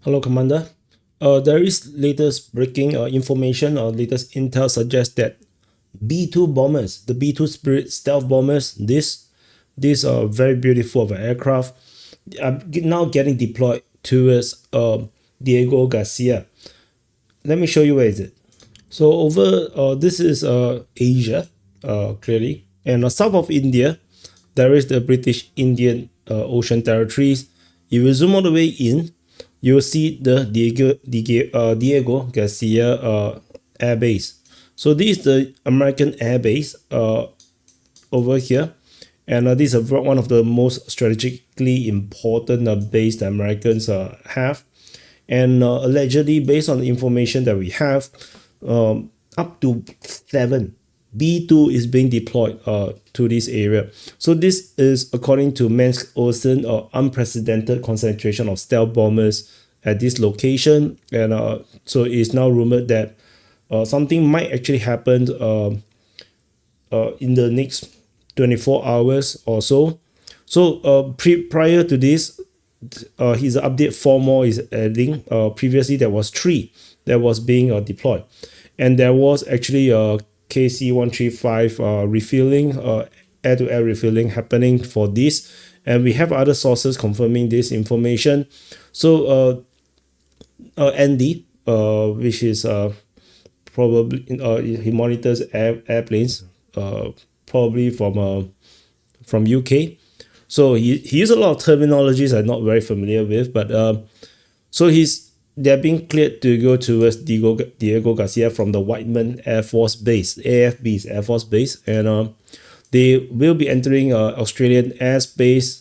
Hello, Commander. There is latest breaking information or latest intel suggests that B-2 bombers, the B-2 Spirit stealth bombers, these are very beautiful of an aircraft, are now getting deployed towards Diego Garcia. Let me show you where is it. So over this is Asia, clearly, and south of India, there is the British Indian Ocean territories. If you zoom all the way in, you will see the Diego Garcia Air Base. So this is the American Air Base over here, and this is one of the most strategically important base the Americans have. And allegedly, based on the information that we have, up to 7 B-2 is being deployed to this area. So this is according to Maersk Ocean, unprecedented concentration of stealth bombers at this location. And so it's now rumored that something might actually happen in the next 24 hours or so. So prior to this, his update 4 more is adding. Previously there was 3 that was being deployed, and there was actually a KC-135 refilling, air-to-air refilling happening for this, and we have other sources confirming this information. So Andy, which is probably he monitors airplanes, probably from UK. So he used a lot of terminologies I'm not very familiar with, but so they're being cleared to go towards Diego Garcia from the Yemen Air Force Base, AFB's Air Force Base, and they will be entering Australian airspace,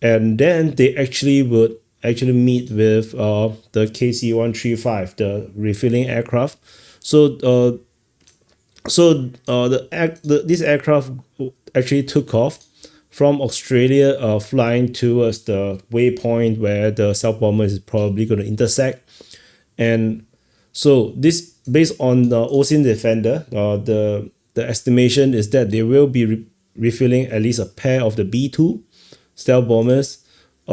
and then they actually meet with the KC-135, the refilling aircraft. So this aircraft actually took off from Australia, flying towards the waypoint where the stealth bomber is probably going to intersect. And so this, based on the Ocean Defender, the estimation is that they will be refilling at least a pair of the B-2 stealth bombers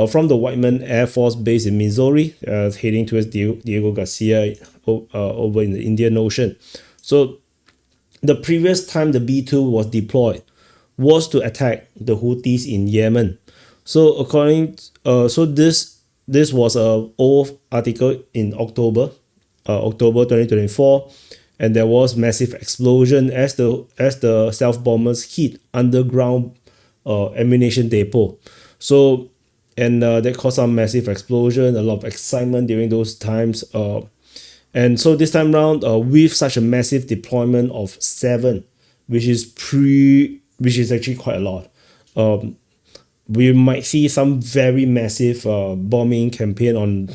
from the Yemen Air Force Base in Missouri, heading towards Diego Garcia over in the Indian Ocean. So the previous time the B-2 was deployed was to attack the Houthis in Yemen. So so this was a old article in October 2024, and there was massive explosion as the stealth bombers hit underground ammunition depot. So that caused some massive explosion, a lot of excitement during those times. And so this time around, with such a massive deployment of 7, which is actually quite a lot, we might see some very massive bombing campaign on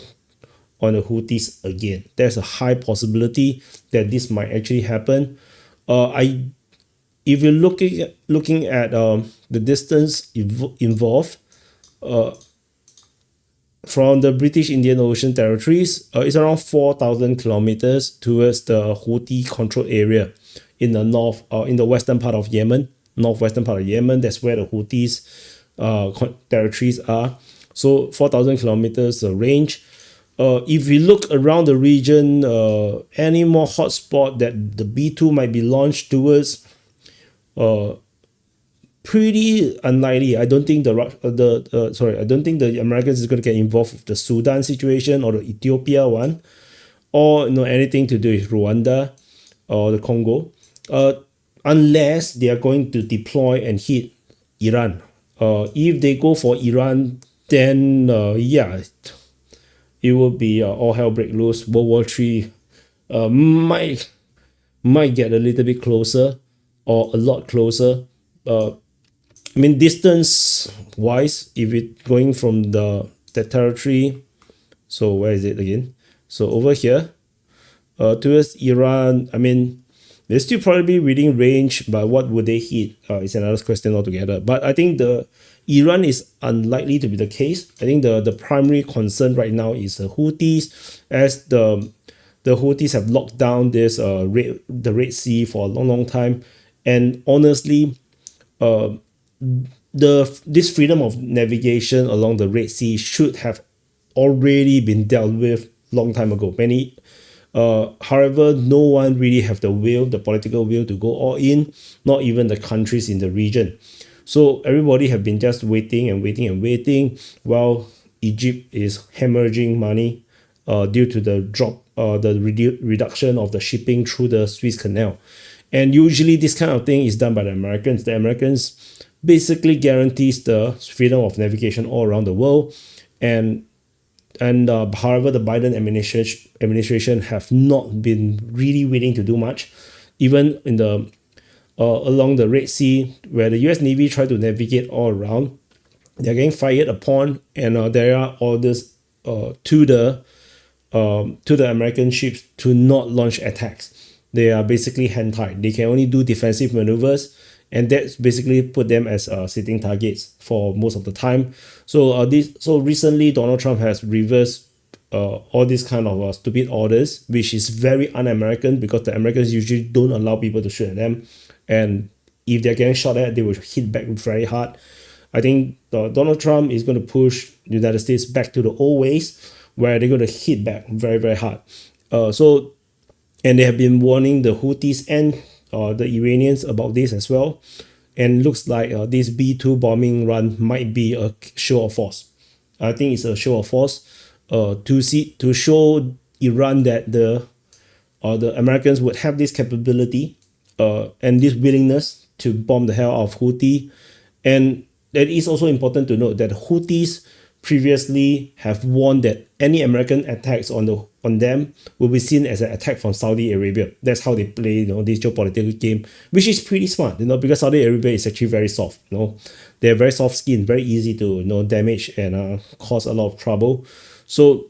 the Houthis again. There's a high possibility that this might actually happen. If you're looking at the distance involved from the British Indian Ocean territories, it's around 4,000 kilometers towards the Houthi controlled area in the north, in the western part of Yemen, northwestern part of Yemen. That's where the Houthis territories are. So 4,000 kilometers range. If we look around the region, any more hotspot that the B-2 might be launched towards, pretty unlikely. I don't think I don't think the Americans is going to get involved with the Sudan situation or the Ethiopia one, or anything to do with Rwanda or the Congo, unless they are going to deploy and hit Iran. If they go for Iran, then yeah, it will be all hell break loose. World War III might get a little bit closer or a lot closer. I mean, distance wise, if it's going from the territory, so where is it again? So over here, towards Iran, I mean, they're still probably within range, but what would they hit? It's another question altogether. But I think the Iran is unlikely to be the case. I think the primary concern right now is the Houthis, as the Houthis have locked down this the Red Sea for a long time, and honestly, this freedom of navigation along the Red Sea should have already been dealt with long time ago. However, no one really have the will, the political will to go all in, not even the countries in the region. So everybody have been just waiting and waiting and waiting while Egypt is hemorrhaging money due to the reduction of the shipping through the Suez Canal. And usually this kind of thing is done by the Americans. The Americans basically guarantees the freedom of navigation all around the world. And however, the Biden administration have not been really willing to do much. Even in the along the Red Sea, where the US Navy tried to navigate all around, they're getting fired upon, and there are orders to the American ships to not launch attacks. They are basically hand-tied. They can only do defensive maneuvers, and that's basically put them as sitting targets for most of the time. So recently Donald Trump has reversed all these kind of stupid orders, which is very un-American, because the Americans usually don't allow people to shoot at them, and if they're getting shot at, they will hit back very hard. I think Donald Trump is going to push the United States back to the old ways, where they're going to hit back very, very hard. And they have been warning the Houthis and the Iranians about this as well. And looks like this B-2 bombing run might be a show of force. I think it's a show of force to show Iran that the Americans would have this capability and this willingness to bomb the hell out of Houthi. And it is also important to note that Houthis previously have warned that any American attacks on them will be seen as an attack from Saudi Arabia. That's how they play, this geopolitical game, which is pretty smart, because Saudi Arabia is actually very soft. They're very soft skinned, very easy to damage and cause a lot of trouble. So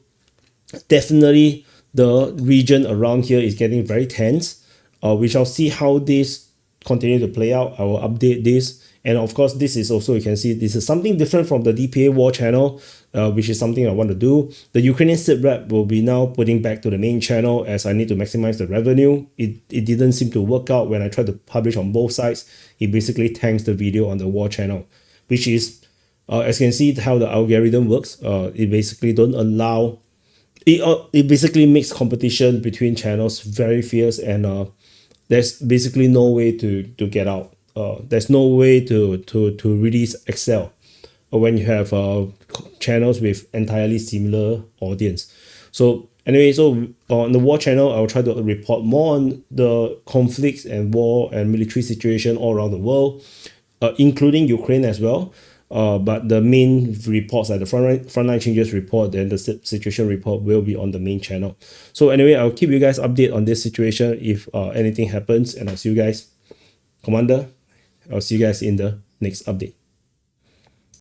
definitely the region around here is getting very tense. We shall see how this continue to play out. I will update this. And of course, this is also, you can see, this is something different from the DPA War channel, which is something I want to do. The Ukrainian sit rep will be now putting back to the main channel, as I need to maximize the revenue. It didn't seem to work out when I tried to publish on both sides. It basically tanks the video on the War channel, which is, as you can see how the algorithm works. It basically don't allow, it basically makes competition between channels very fierce, and there's basically no way to get out. There's no way to really excel when you have channels with entirely similar audience. So anyway, so on the War channel, I'll try to report more on the conflicts and war and military situation all around the world, including Ukraine as well. But the main reports, like the frontline changes report and the situation report, will be on the main channel. So anyway, I'll keep you guys updated on this situation if anything happens, and I'll see you guys. Commander, I'll see you guys in the next update.